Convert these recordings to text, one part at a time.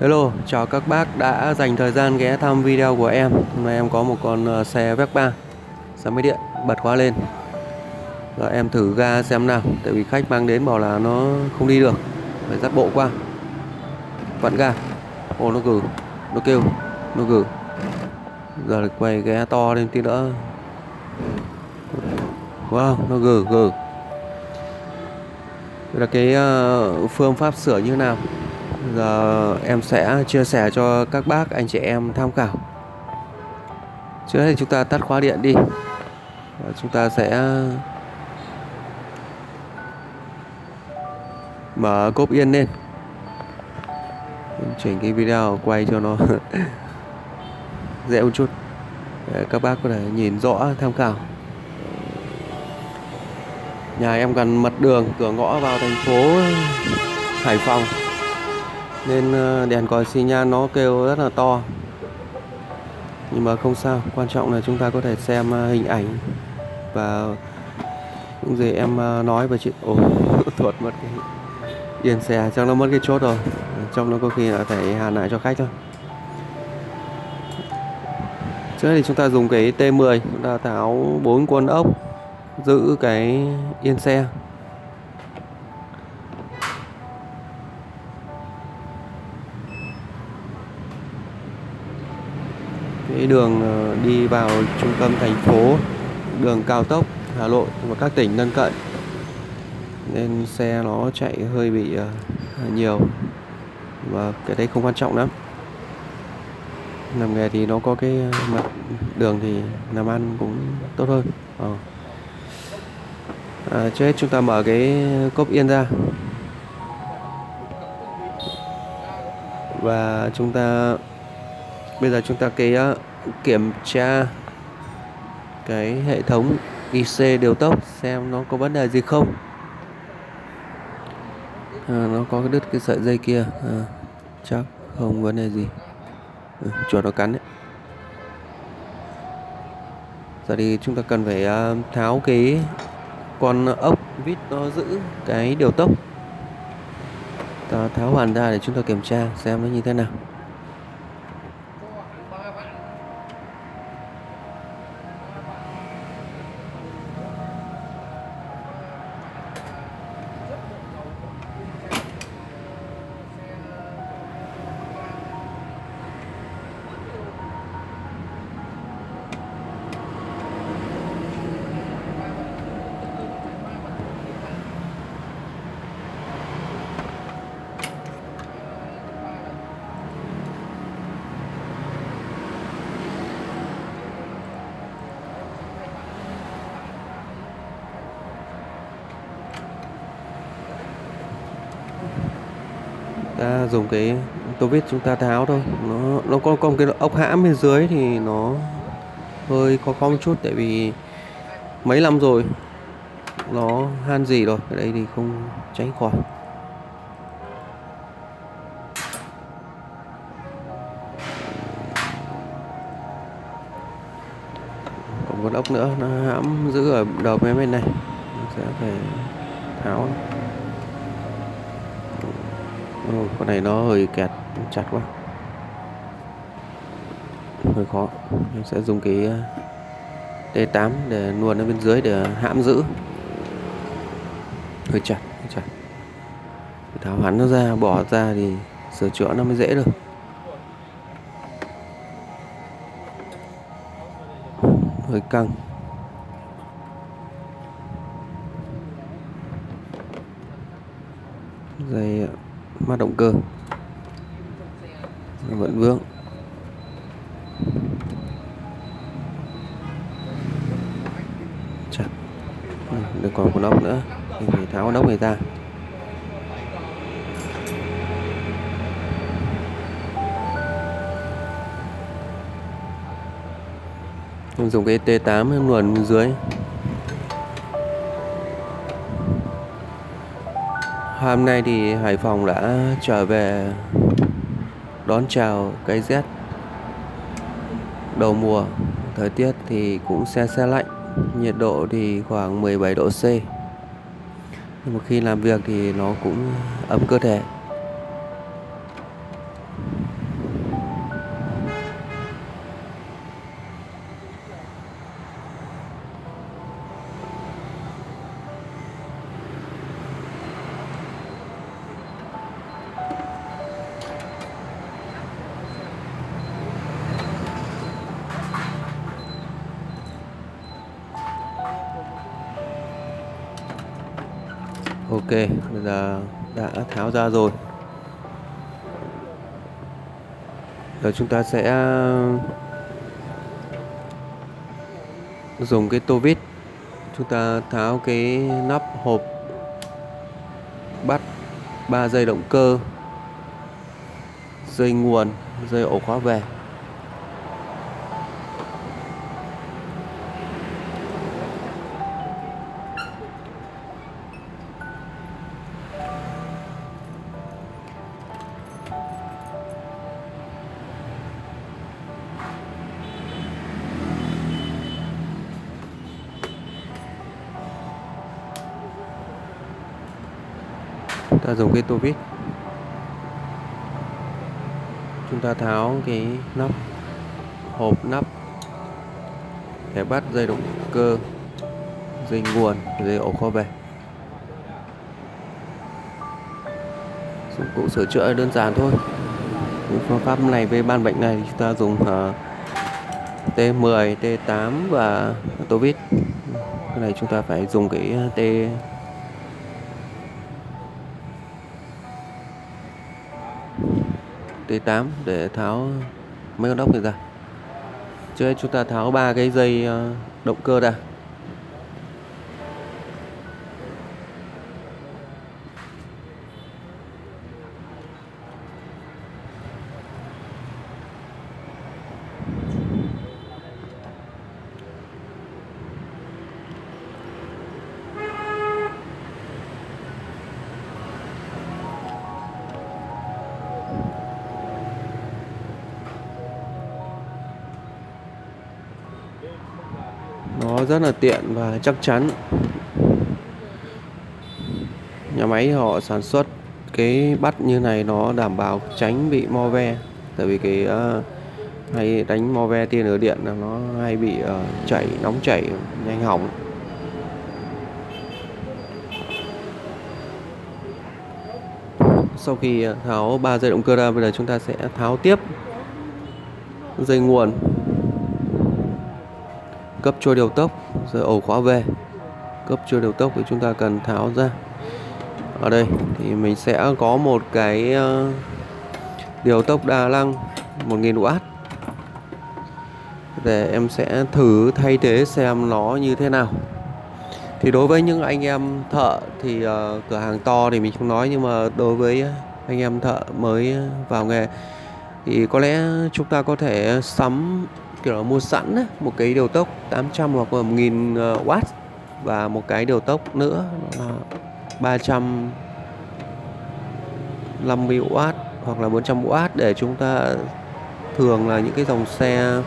Hello, chào các bác đã dành thời gian ghé thăm video của em. Hôm nay em có một con xe Vespa xe máy điện bật khóa lên. Rồi em thử ga xem nào, tại vì khách mang đến bảo là nó không đi được, phải dắt bộ qua. Vặn ga. Ồ, nó gừ, nó kêu, nó gừ. Giờ là quay ghé to lên tí nữa. Wow, nó gừ gừ. Đây là cái phương pháp sửa như thế nào. Giờ em sẽ chia sẻ cho các bác anh chị em tham khảo. Trước hết thì chúng ta tắt khóa điện đi. Và chúng ta sẽ mở cốp yên lên. Em chỉnh cái video quay cho nó dễ một chút để các bác có thể nhìn rõ tham khảo. Nhà em gần mặt đường, cửa ngõ vào thành phố Hải Phòng, nên đèn còi xi nhan nó kêu rất là to. Nhưng mà không sao, quan trọng là chúng ta có thể xem hình ảnh và những gì em nói với chị. Ồ, tuột mất cái yên xe, chắc nó mất cái chốt rồi. Trong nó có khi là phải hàn lại cho khách thôi. Trước thì chúng ta dùng cái T10, chúng ta tháo 4 con ốc giữ cái yên xe. Cái đường đi vào trung tâm thành phố, đường cao tốc Hà Nội và các tỉnh lân cận, nên xe nó chạy hơi bị nhiều, và cái đấy không quan trọng lắm. Làm nghề thì nó có cái mặt đường thì làm ăn cũng tốt hơn. Trước hết chúng ta mở cái cốp yên ra và bây giờ chúng ta kiểm tra cái hệ thống IC điều tốc xem nó có vấn đề gì không. Nó có cái đứt cái sợi dây kia, chắc không vấn đề gì. Chuột nó cắn đấy. Giờ thì chúng ta cần phải tháo cái con ốc vít nó giữ cái điều tốc. Ta tháo hoàn ra để chúng ta kiểm tra xem nó như thế nào. Ta dùng cái tô vít chúng ta tháo thôi. Nó có cái ốc hãm bên dưới thì nó hơi khó một chút, tại vì mấy năm rồi nó han gì rồi, cái đấy thì không tránh khỏi. Còn con ốc nữa nó hãm giữ ở đầu bên này, mình sẽ phải tháo. Con này nó hơi kẹt chặt quá, hơi khó. Mình sẽ dùng cái T8 để luồn ở bên dưới để hãm giữ. Hơi chặt. Tháo hắn nó ra, bỏ ra thì sửa chữa nó mới dễ được. Hơi căng. Dây mát động cơ nó vẫn vướng. Chặt. Đừng còn con ốc nữa, mình phải tháo con ốc này ra. Mình dùng cái T8 luồn bên dưới. Hôm nay thì Hải Phòng đã trở về đón chào cái rét đầu mùa. Thời tiết thì cũng se lạnh, nhiệt độ thì khoảng 17 độ C. Nhưng mà khi làm việc thì nó cũng ấm cơ thể. Ok, bây giờ đã tháo ra rồi. Giờ chúng ta sẽ dùng cái tô vít, chúng ta tháo cái nắp hộp bắt 3 dây động cơ, dây nguồn, dây ổ khóa về. Ta dùng cái tô vít, chúng ta tháo cái nắp hộp nắp để bắt dây động cơ, dây nguồn, dây ổ khóa về. Dụng cụ sửa chữa đơn giản thôi. Phương pháp này với ban bệnh này thì chúng ta dùng T10, T8 và tô vít. Cái này chúng ta phải dùng cái T8 để tháo mấy con ốc này ra. Trước hết chúng ta tháo 3 cái dây động cơ ra. Nó rất là tiện và chắc chắn. Nhà máy họ sản xuất cái bắt như này nó đảm bảo tránh bị mo ve. Tại vì cái hay đánh mo ve tia lửa điện là nó hay bị chảy, nóng chảy, nhanh hỏng. Sau khi tháo 3 dây động cơ ra, bây giờ chúng ta sẽ tháo tiếp dây nguồn, cấp cho điều tốc, rồi ổ khóa về. Cấp cho điều tốc thì chúng ta cần tháo ra. Ở đây thì mình sẽ có một cái điều tốc đa năng 1000W. Để em sẽ thử thay thế xem nó như thế nào. Thì đối với những anh em thợ thì cửa hàng to thì mình không nói, nhưng mà đối với anh em thợ mới vào nghề thì có lẽ chúng ta có thể sắm kiểu là mua sẵn ấy, một cái điều tốc 800 hoặc là 1000W và một cái điều tốc nữa là 350W hoặc là 400W, để chúng ta thường là những cái dòng xe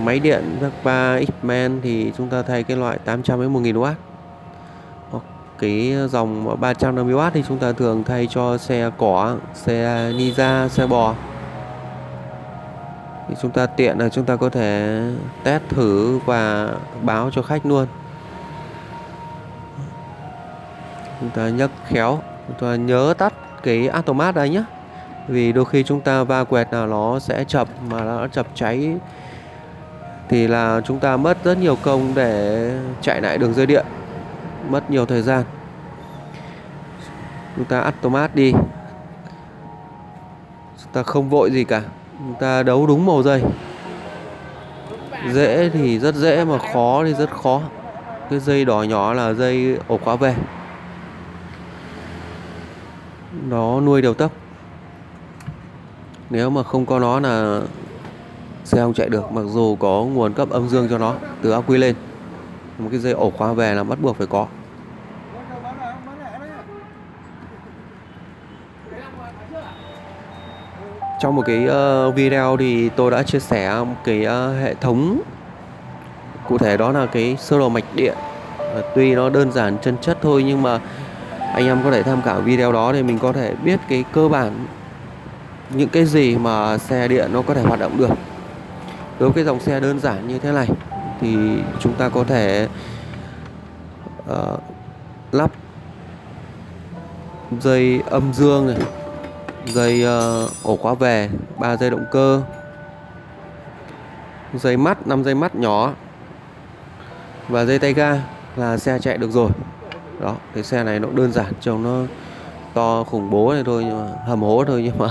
máy điện Vespa, X-Men thì chúng ta thay cái loại 800 với 1000W. Hoặc cái dòng 350W thì chúng ta thường thay cho xe cỏ, xe Ninja, xe bò. Thì chúng ta tiện là chúng ta có thể test thử và báo cho khách luôn. Chúng ta nhấc khéo, chúng ta nhớ tắt cái automat đây nhé. Vì đôi khi chúng ta va quẹt là nó sẽ chập, mà nó chập cháy thì là chúng ta mất rất nhiều công để chạy lại đường dây điện, mất nhiều thời gian. Chúng ta automat đi, chúng ta không vội gì cả, chúng ta đấu đúng màu dây. Dễ thì rất dễ, mà khó thì rất khó. Cái dây đỏ nhỏ là dây ổ khóa về, nó nuôi điều tốc. Nếu mà không có nó là xe không chạy được, mặc dù có nguồn cấp âm dương cho nó từ ắc quy lên. Một cái dây ổ khóa về là bắt buộc phải có. Trong một cái video thì tôi đã chia sẻ một cái hệ thống cụ thể, đó là cái sơ đồ mạch điện. Tuy nó đơn giản chân chất thôi, nhưng mà anh em có thể tham khảo video đó để mình có thể biết cái cơ bản những cái gì mà xe điện nó có thể hoạt động được. Đối với cái dòng xe đơn giản như thế này thì chúng ta có thể lắp dây âm dương này, dây ổ khóa về, 3 dây động cơ, dây mắt, 5 dây mắt nhỏ và dây tay ga là xe chạy được rồi. Đó, cái xe này nó đơn giản, trông nó to khủng bố này thôi, nhưng mà hầm hố thôi, nhưng mà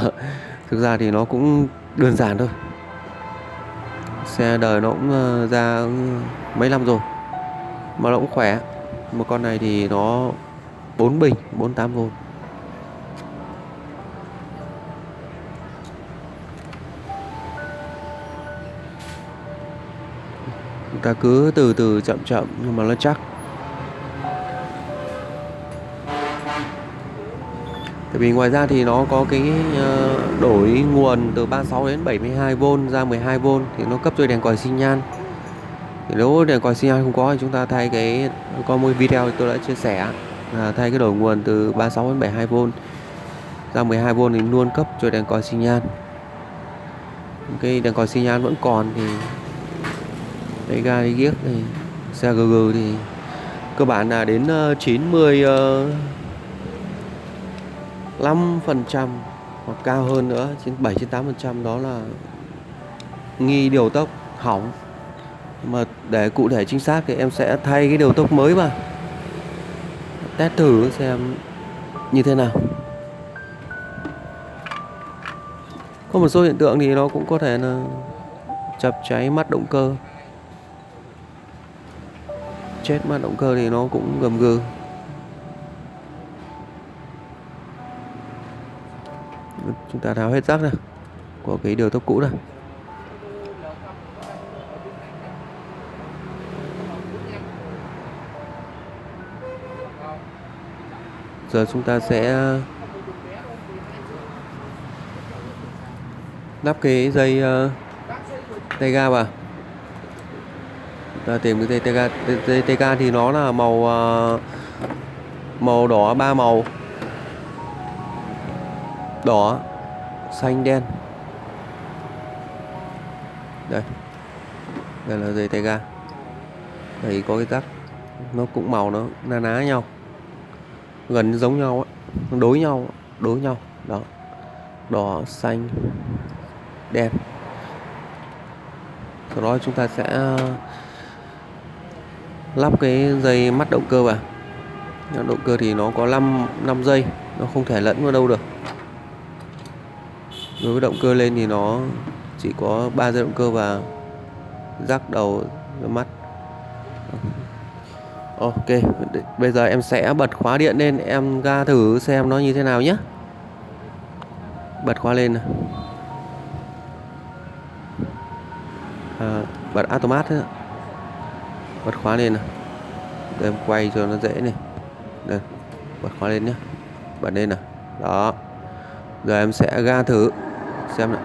thực ra thì nó cũng đơn giản thôi. Xe đời nó cũng ra mấy năm rồi mà nó cũng khỏe. Một con này thì nó 4 bình 48V. Chúng ta cứ từ từ chậm chậm nhưng mà nó chắc. Tại vì ngoài ra thì nó có cái đổi nguồn từ 36 đến 72V ra 12V thì nó cấp cho đèn còi xi nhan. Thì nếu đèn còi xi nhan không có thì chúng ta thay cái, có một video tôi đã chia sẻ là thay cái đổi nguồn từ 36 đến 72V ra 12V thì luôn cấp cho đèn còi xi nhan. Cái đèn còi xi nhan vẫn còn thì tay ga đi ghiếc thì xe GG thì cơ bản là đến 95% hoặc cao hơn nữa, 97-98% đó là nghi điều tốc hỏng. Mà để cụ thể chính xác thì em sẽ thay cái điều tốc mới vào, test thử xem như thế nào. Có một số hiện tượng thì nó cũng có thể là chập cháy mắt động cơ, chết mắt động cơ thì nó cũng gầm gừ. Chúng ta tháo hết rác ra của cái điều tốc cũ này. Giờ chúng ta sẽ lắp cái dây tay ga vào. Ta tìm cái dây tay ga. Dây tay ga thì nó là màu đỏ, 3 màu: đỏ, xanh, đen. Đây là dây tay ga. Đây có cái rắc, nó cũng màu nó na ná nhau, gần giống nhau ấy, đối nhau đó, đỏ, xanh, đen. Sau đó chúng ta sẽ lắp cái dây mắt động cơ vào. Động cơ thì nó có 5 dây, nó không thể lẫn vào đâu được. Đối với động cơ lên thì nó chỉ có 3 dây động cơ và rắc đầu mắt. Ok, bây giờ em sẽ bật khóa điện lên, em ga thử xem nó như thế nào nhé. Bật khóa lên này. Bật automat ấy. Bật khóa lên này. Để em quay cho nó dễ này. Đây, bật khóa lên nhé. Bật lên này. Đó. Giờ em sẽ ga thử xem nào.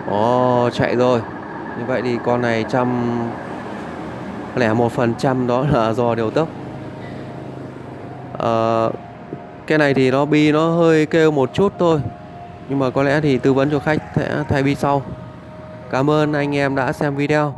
Ồ, chạy rồi. Như vậy thì con này 101% đó là do điều tốc. Cái này thì nó bi nó hơi kêu một chút thôi, nhưng mà có lẽ thì tư vấn cho khách sẽ thay bi sau. Cảm ơn anh em đã xem video.